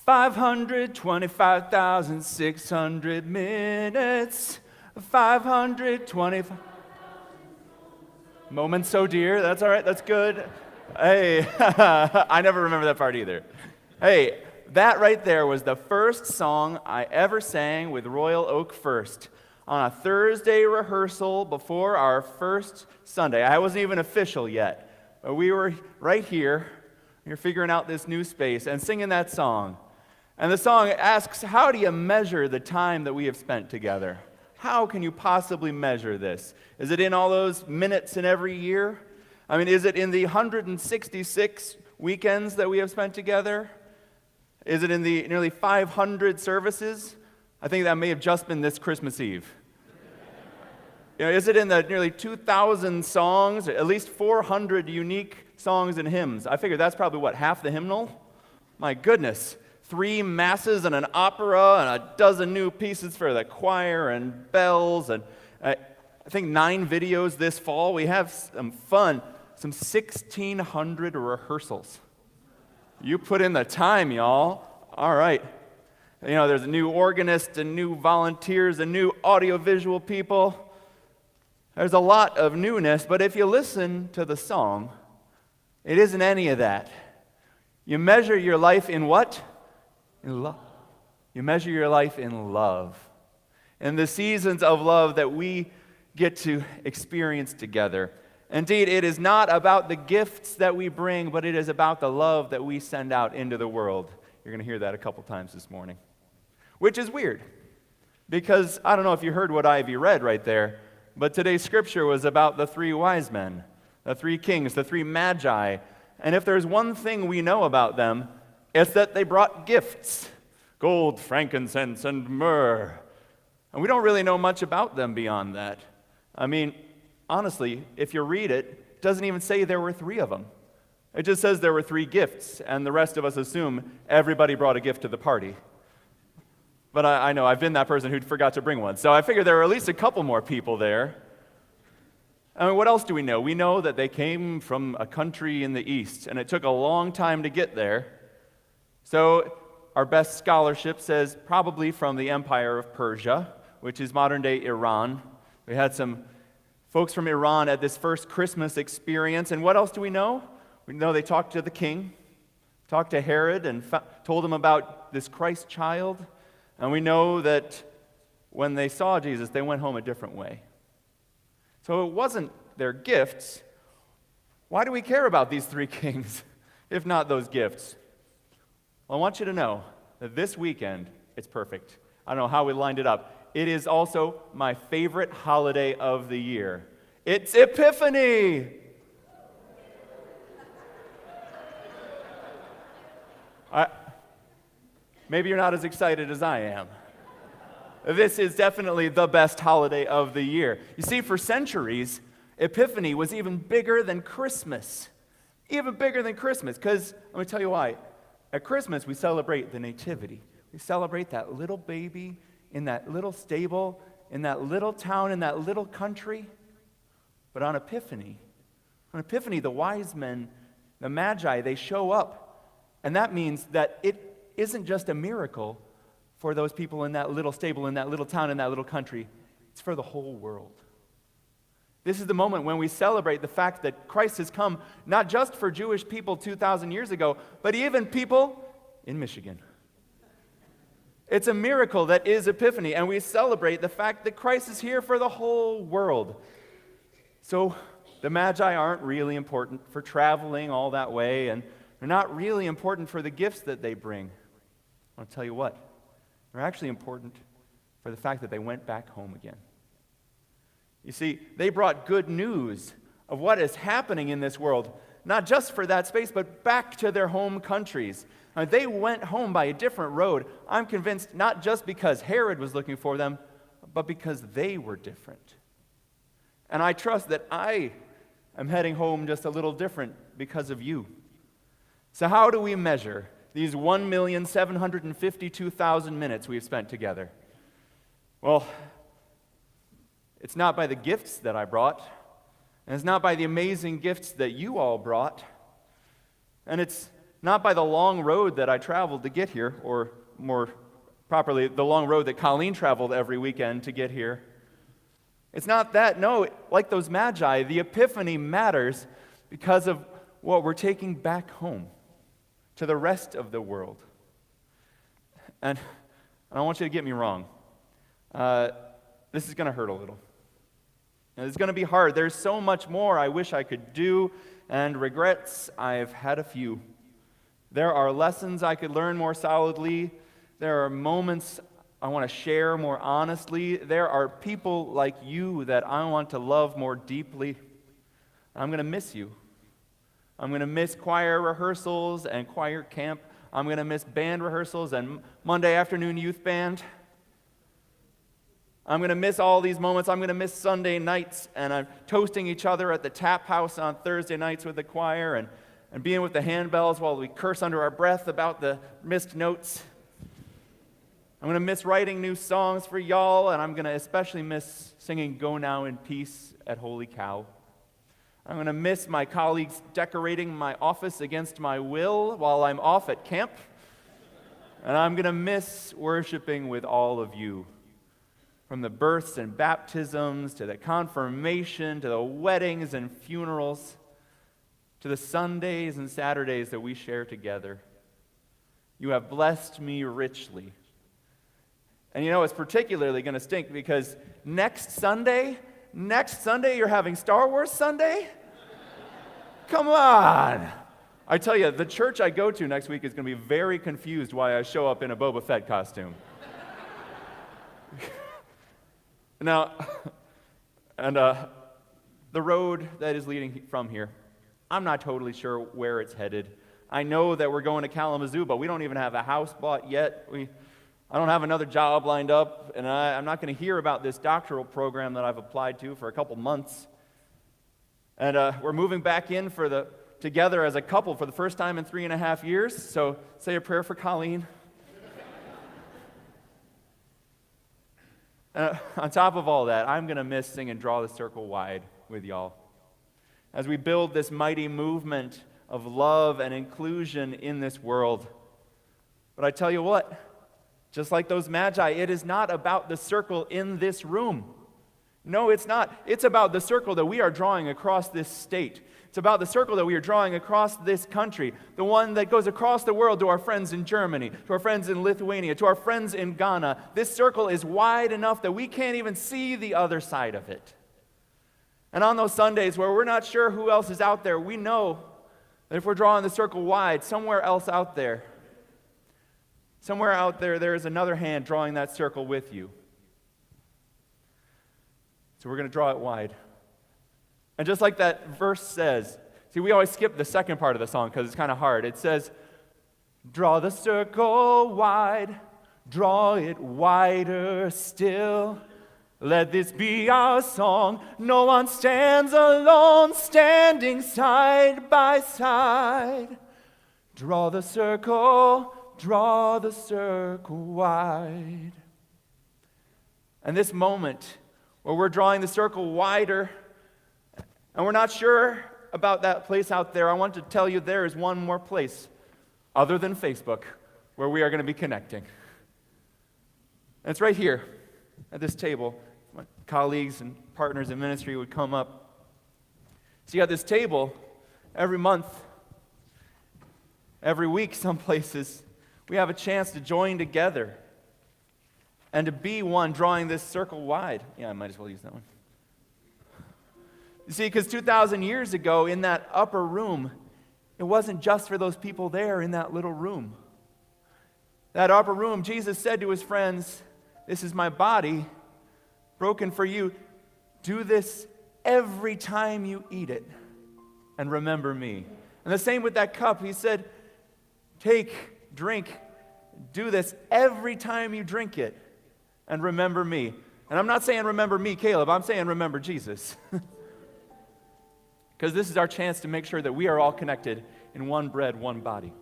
525,600 minutes. 525 moments so dear. That's all right. That's good. Hey, I never remember that part either. Hey, that right there was the first song I ever sang with Royal Oak First on a Thursday rehearsal before our first Sunday. I wasn't even official yet, but we were right here. We were figuring out this new space and singing that song. And the song asks, how do you measure the time that we have spent together? How can you possibly measure this? Is it in all those minutes in every year? I mean, is it in the 166 weekends that we have spent together? Is it in the nearly 500 services? I think that may have just been this Christmas Eve. Is it in the nearly 2,000 songs, at least 400 unique songs and hymns? I figure that's probably, half the hymnal? My goodness. 3 masses and an opera and a dozen new pieces for the choir and bells. And I think 9 videos this fall. We have some fun, some 1,600 rehearsals. You put in the time, y'all. All right. There's a new organist and new volunteers and new audiovisual people. There's a lot of newness, but if you listen to the song, it isn't any of that. You measure your life in what? In love. You measure your life in love. And the seasons of love that we get to experience together. Indeed, it is not about the gifts that we bring, but it is about the love that we send out into the world. You're going to hear that a couple times this morning. Which is weird, because I don't know if you heard what Ivy read right there, but today's scripture was about the 3 wise men, the 3 kings, the 3 magi. And if there's one thing we know about them, it's that they brought gifts, gold, frankincense, and myrrh. And we don't really know much about them beyond that. I mean, honestly, if you read it, it doesn't even say there were 3 of them. It just says there were 3 gifts, and the rest of us assume everybody brought a gift to the party. But I know, I've been that person who forgot to bring one. So I figured there were at least a couple more people there. I mean, what else do we know? We know that they came from a country in the east, and it took a long time to get there. So our best scholarship says probably from the Empire of Persia, which is modern-day Iran. We had some folks from Iran at this first Christmas experience. And what else do we know? We know they talked to the king, talked to Herod, and told him about this Christ child. And we know that when they saw Jesus, they went home a different way. So it wasn't their gifts. Why do we care about these 3 kings, if not those gifts? Well, I want you to know that this weekend, it's perfect. I don't know how we lined it up. It is also my favorite holiday of the year. It's Epiphany! Maybe you're not as excited as I am. This is definitely the best holiday of the year. You see, for centuries, Epiphany was even bigger than Christmas. Even bigger than Christmas, because let me tell you why. At Christmas, we celebrate the Nativity. We celebrate that little baby in that little stable, in that little town, in that little country. But on Epiphany, the wise men, the magi, they show up. And that means that it isn't just a miracle for those people in that little stable, in that little town, in that little country. It's for the whole world. This is the moment when we celebrate the fact that Christ has come not just for Jewish people 2,000 years ago, but even people in Michigan. It's a miracle that is Epiphany, and we celebrate the fact that Christ is here for the whole world. So the Magi aren't really important for traveling all that way, and they're not really important for the gifts that they bring. I want to tell you what, they're actually important for the fact that they went back home again. You see, they brought good news of what is happening in this world, not just for that space, but back to their home countries. Now, they went home by a different road, I'm convinced, not just because Herod was looking for them, but because they were different. And I trust that I am heading home just a little different because of you. So how do we measure these 1,752,000 minutes we've spent together? Well, it's not by the gifts that I brought, and it's not by the amazing gifts that you all brought, and it's not by the long road that I traveled to get here, or more properly, the long road that Colleen traveled every weekend to get here. It's not that. No, like those magi, the epiphany matters because of what we're taking back home to the rest of the world. And I don't want you to get me wrong. This is going to hurt a little. And it's going to be hard. There's so much more I wish I could do, and regrets, I've had a few. There are lessons I could learn more solidly. There are moments I want to share more honestly. There are people like you that I want to love more deeply. I'm going to miss you. I'm going to miss choir rehearsals and choir camp. I'm going to miss band rehearsals and Monday afternoon youth band. I'm going to miss all these moments. I'm going to miss Sunday nights, and I'm toasting each other at the tap house on Thursday nights with the choir, and being with the handbells while we curse under our breath about the missed notes. I'm going to miss writing new songs for y'all, and I'm going to especially miss singing Go Now in Peace at Holy Cow. I'm going to miss my colleagues decorating my office against my will while I'm off at camp. And I'm going to miss worshiping with all of you. From the births and baptisms, to the confirmation, to the weddings and funerals, to the Sundays and Saturdays that we share together. You have blessed me richly. And you know, it's particularly going to stink because next Sunday, you're having Star Wars Sunday? Come on! I tell you, the church I go to next week is going to be very confused why I show up in a Boba Fett costume. Now, and the road that is leading from here, I'm not totally sure where it's headed. I know that we're going to Kalamazoo, but we don't even have a house bought yet. I don't have another job lined up, and I'm not going to hear about this doctoral program that I've applied to for a couple months. And we're moving back in together as a couple for the first time in 3.5 years, so say a prayer for Colleen. On top of all that, I'm going to miss singing Draw the Circle Wide with y'all. As we build this mighty movement of love and inclusion in this world. But I tell you what, just like those magi, it is not about the circle in this room. No, it's not. It's about the circle that we are drawing across this state. It's about the circle that we are drawing across this country, the one that goes across the world to our friends in Germany, to our friends in Lithuania, to our friends in Ghana. This circle is wide enough that we can't even see the other side of it. And on those Sundays where we're not sure who else is out there, we know that if we're drawing the circle wide, somewhere else out there, there is another hand drawing that circle with you. So we're going to draw it wide. And just like that verse says, see, we always skip the second part of the song because it's kind of hard. It says, draw the circle wide, draw it wider still. Let this be our song. No one stands alone, standing side by side. Draw the circle wide. And this moment where we're drawing the circle wider, and we're not sure about that place out there, I want to tell you there is one more place other than Facebook where we are going to be connecting. And it's right here at this table. My colleagues and partners in ministry would come up. See, at this table, every month, every week, some places, we have a chance to join together and to be one drawing this circle wide. Yeah, I might as well use that one. You see, because 2,000 years ago in that upper room, it wasn't just for those people there in that little room. That upper room, Jesus said to his friends, this is my body broken for you. Do this every time you eat it and remember me. And the same with that cup. He said, take, drink, do this every time you drink it and remember me. And I'm not saying remember me, Caleb. I'm saying remember Jesus. Because this is our chance to make sure that we are all connected in one bread, one body.